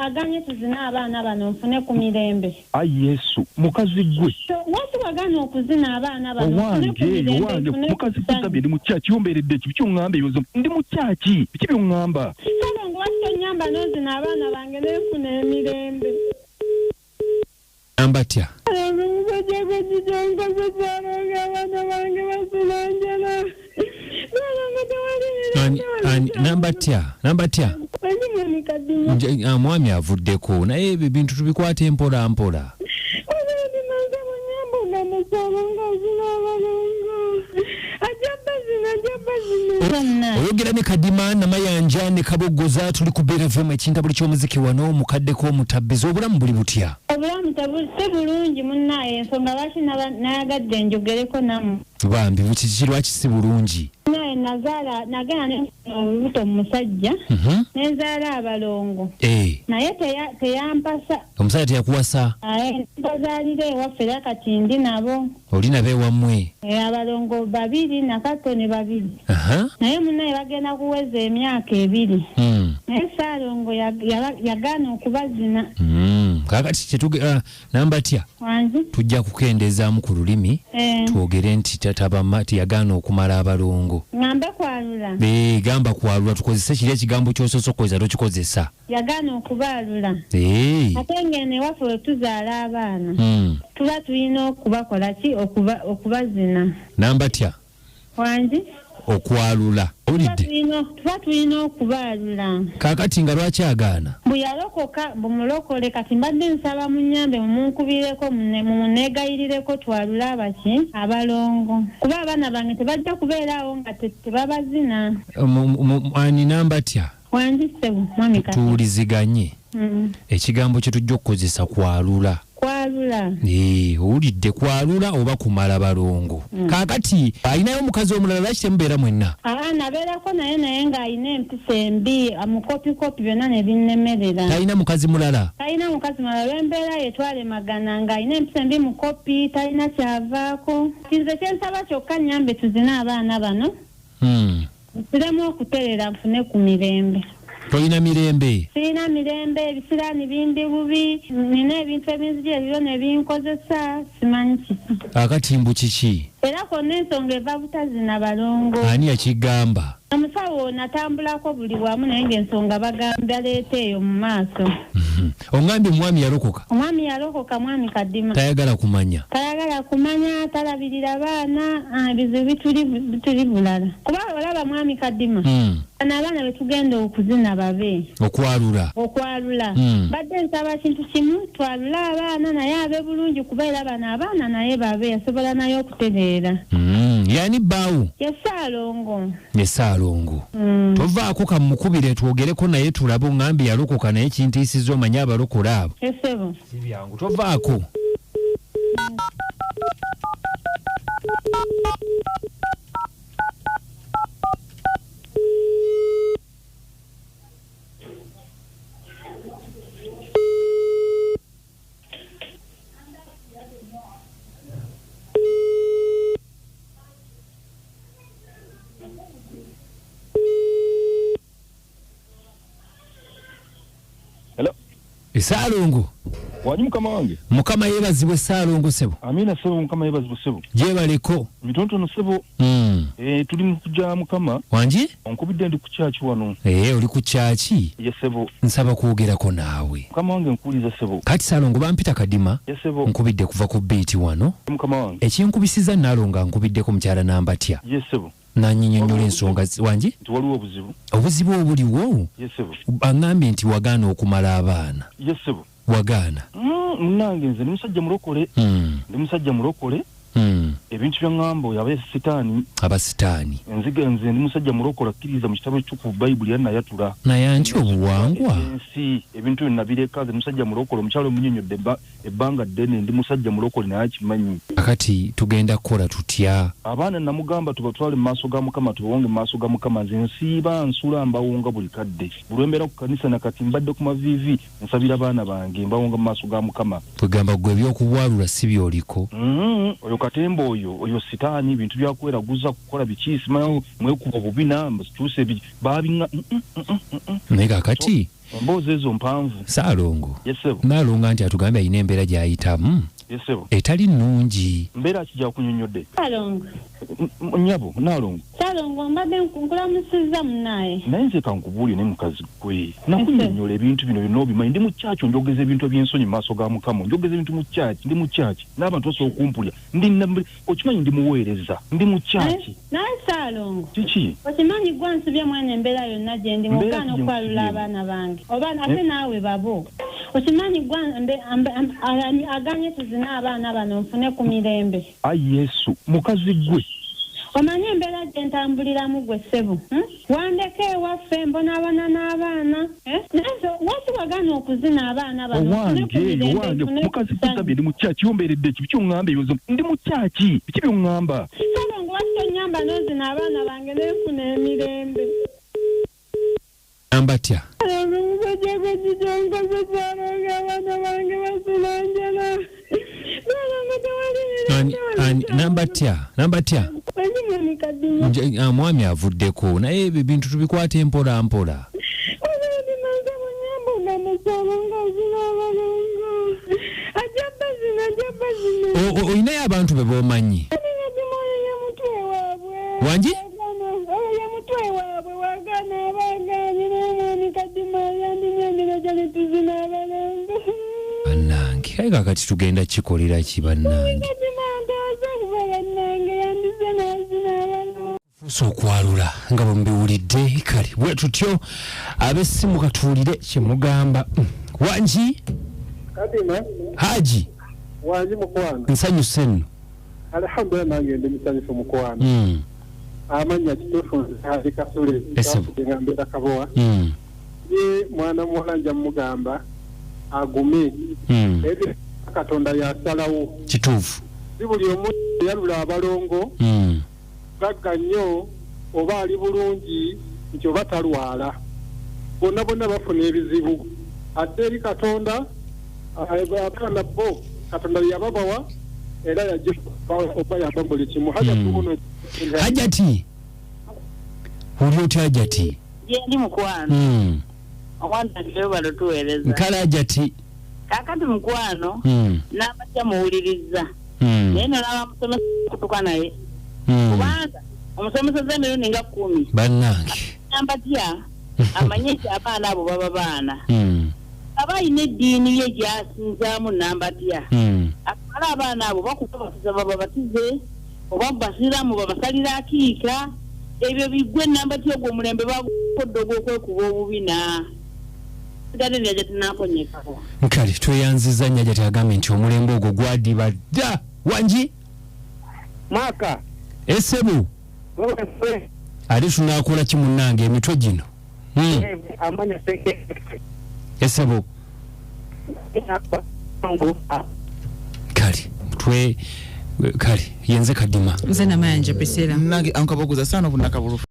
aganye tuzina abaana bano nfune ku mirembe. Ayi Yesu, mukazi gwe. Watu waganye okuzina abaana bano nfune ku mirembe. Owange, mukazi kusabye ndi mu kyaki yomberedde kibyo ngamba ebizo. Ndi mu kyaki, kibyo ngamba. Salo ngwatyo nyamba nozina abaana bange nefune emirembe. Nambatya. Nambatya. Mwami avuddeko naye ebyo bintu tubikwate empola mpola. Oyogera ne Kadima Namayanja ne Kabogoza tuli kubeera vema ekinta buli ky'omuziki wano mukaddeko omutabbizi obulamu buli butya. Obulamu bulungi munnaye ensonga lwaki nayagadde njogereko nammwe. Bambi bukiki lwaki si bulungi. Naye nazaala nagenda n'olubuto musajja nenzaala abalongo. Naye teyampasa. Omusajja teyakuwasa. Bazaalira ewaffe era kati ndi nabo. Oli nabo ewammwe. Abalongo babiri nakatone babiri. Naye munnaye bagenda kuweza emyaka 2. Naye Saalongo yagaana okubazina. Kakati kyetuge Nambatya. Tujja kukendeezaamu ku lulimi twogere nti tatabamati yagaana okumala abalongo. Ngambe kwalula. Gamba kwalula tukozese kiri ekigambo ky'ososokoza tokikozesa. Yagaana okubaalula. Ate ngene waffe we tuzaala abaana. Tuba tulina okubakola ki okubazina. Nambatya. Wangi? Okwalula. Tuba tulina okubaalula. Kakati nga lwaki agaana? Buyalokoka bumulokole kati mbadde nsaba munyambe mumunkubireko mumuneegayirireko twalula abaki abalongo. Kuba abaana bange tebajja kubeeraawo nga tebabazina. Ani Nambatya? Wangi ssebo mwami kati. Tuwuliziganye. Ekigambo kye tujja okukozesa kwalula. Kwalula. Owulidde kwalula oba kumala balongo. Kakati alinayo omukazi omulala lwaki temubeera mwenna? Nabeerako naye ng'alina empisa embi amukopikopi byonna ne binnemerera. Talina mukazi mulala? Talina mukazi mulala lw'embeera yetwale magana ng'alina empisa embi mukopi talina kyavaako. Nze kyensaba kyokka nnyambe tuzina abaana bano. Nsiremu okuterera nfune ku mirembe. Toyina mirembe? Sirina mirembe, ebisiraani bindi bubi, nina ebintu ebinzija ebyo ne binkozesa, simanyi kiki. Akatimbu kiki? Era konna ensonga eva butazina balongo. Ani yakigamba? Omusawo natambulako buli wamu naye ng'ensonga bagamba leeta eyo mu maaso. Ongambye omwami yalokoka? Omwami yalokoka mwami Kadima. Tayagala kumanya? Tayagala kumanya, talabirira baana, ebizibu bituli bulala. Kuba olaba mwami Kadima. Bano abaana be tugenda okuzina babe. Okwalula. Badde nsaba kintu kimu twalula abaana naye abe bulungi kuba era bano abaana naye babe yasobola naye okutereera. Yani bbaawo? Ye Saalongo. Ye Saalongo. Tovaako kamukubire twogereko naye tulabe ongambye yalokoka naye kintiisizza omanye abalokola abo. Esebo. Si byangu tovaako. Saalongo. Wanyi mukama wange? Mukama yeebazibwe Saalongo sebo. Amina sebo mukama yeebazibwe sebo. Jebaleko. Mitontono sebo. Tuli mu kujja mukama. Wanji? Onkubidde ndi ku kyaki wano. Oli ku kyaki? Ye sebo. Nsaba kwogerako naawe. Mukama wange nkuliza sebo. Kati Saalongo bampita Kadima. Ye sebo. Nkubidde kuva ku beeti wano. Mukama wange. Ekinkubisiza Naalonga nkubiddeko mukyala Nambatya. Ye sebo. Nanyinyonnyola ensonga wanji? Waliwo obuzibu. Obuzibu obuliwo? Ye sebo. Angambye nti wagaana okumala abaana. Ye sebo. Wagaana. Munange nze ndi musajja mulokole. Ndi musajja mulokole. Ebintu by'angamba yabe sitaani. Abasitaani. Nze ndi musajja mulokole akkiriza mu kitabo ky'oku Bayibuli yanayatula. Nayanki obuwangwa. Ebintu byonna ndi musajja mulokole omukyalo omunnyonnyodde ebbanga ddene ndi musajja mulokole naye akimanyi. Akati tugenda kukola tutya? Abaana namugamba tubatwale mu maaso ga Mukama tubawonge mu maaso ga Mukama nze nsiiba nsula mbawonga buli kadde. Buli embeera ku kanisa nakati mbadde ku maviivi nsabira abaana bange mbawonga mu maaso ga Mukama. Tugamba gwe ebyokubwalula si byoliko. Oyo katemba oyo sitaani bintu byakweraguza kukola biki simanyi mwekuba bubi namba situuse babinga. Naye kakati Mboze ezo mpanvu. Saalongo. Yesebo. Nalonga nti atugambye ayina embeera gy'ayitamu. Yesebo. Etali nnungi. Mbeera kijja kunyonyodde. Saalongo. Nyabo, Nalongo. Saalongo mbadde nkulamusizza munnaye. Naye nze kankubuulire ne mukazi gwe. Nakunyonnyola ebintu bino byonna obimanyi. Ndi mu kyaki njogeza ebintu eby'ensonyi mu maaso ga Mukama. Njogeza ebintu mu kyaki, ndi mu kyaki. N'abantu basobola okumpulya. Okimanyi ndi muweereza. Ndi mu kyaki. Naye Saalongo. Kiki? Okimanyi gwe nsibye mwene embeera yonna gye ndi mukaana okwalula abaana bange. Oba ate naawe babo. Okimanyi gwe aganye tuzina abaana bano nfune ku mirembe. Ayi Yesu, mukazi gwe. Omanyi embeera gye ntambuliramu gwe ssebo. Wandeke ewaffe mbonaabona n'abaana. Naye waki wagaana okuzina abaana bano nfune ku mirembe. Mukazi kugambye ndi mu kyaki yombeeredde ki? Biki oŋŋamba ebyo? Ndi mu kyaki? Biki by'oŋŋamba? Saalongo waki onyamba n'ozina abaana bange n'enfuna emirembe. Ambatya. Nambatya. Mwami avuddeko naye ebyo ebintu tubikwate mpola mpola. Oyinayo abantu be b'omanyi? Wangi? Bannange kale kakati tugenda kikolera ki bannange? Kufuse okwalula nga bwembiwulidde kale bwe tutyo ab'essimu katuwulire kye mugamba. Wangi? Kadima. Haji. Wangi mukwano. Nsanyuse nno. Alhamdulillah nange ndi musanyufu mukwano. Amanya kituufu ali Kasule. Ngambira Kabowa. Ye mwana muwala nja mugamba agume. Ebyo Katonda yasalawo. Kituufu. Si buli omuntu yalula Abalongo. Gagga nnyo oba ali bulungi nti oba talwala. Bonna bonna bafuna ebizibu. Ate eri Katonda abaana bo Katonda yababawa era yajja okubayamba buli kimu. Hajati. Uli otya Hajati? Ye ndi mukwano. Awanda ndio balotuweleza. Nkala Hajati. Kakati mukwano. N'abatya muwuliriza. Naye nolaba musomesa kutuka naye. Kubanga omusomesa z'emirundi nga 10. Bannange. Ambatya amanye abaana abo baba baana. Abayina eddiini ye gyasinzaamu Nambatya. Akala abaana abo bakubasiza babatize oba basiramu babasalira akiika. Ebyo bigwe Nambatya ogwo omulembe bagukodde ogw'okwekuba obubina. Sigale nyaja tunakonyekako. Nkale tweyanziza nyaja tyagambye nti omulembe ogwo gwadiba dda. Wangi? Mwaka. Essebu. Ali tunakola ki munnange emitwe gino? Amanya seke. Essebu. Kale yenze Kadima. Nze namanja Priscilla. Nange ankaboguza sana bunakabulufu.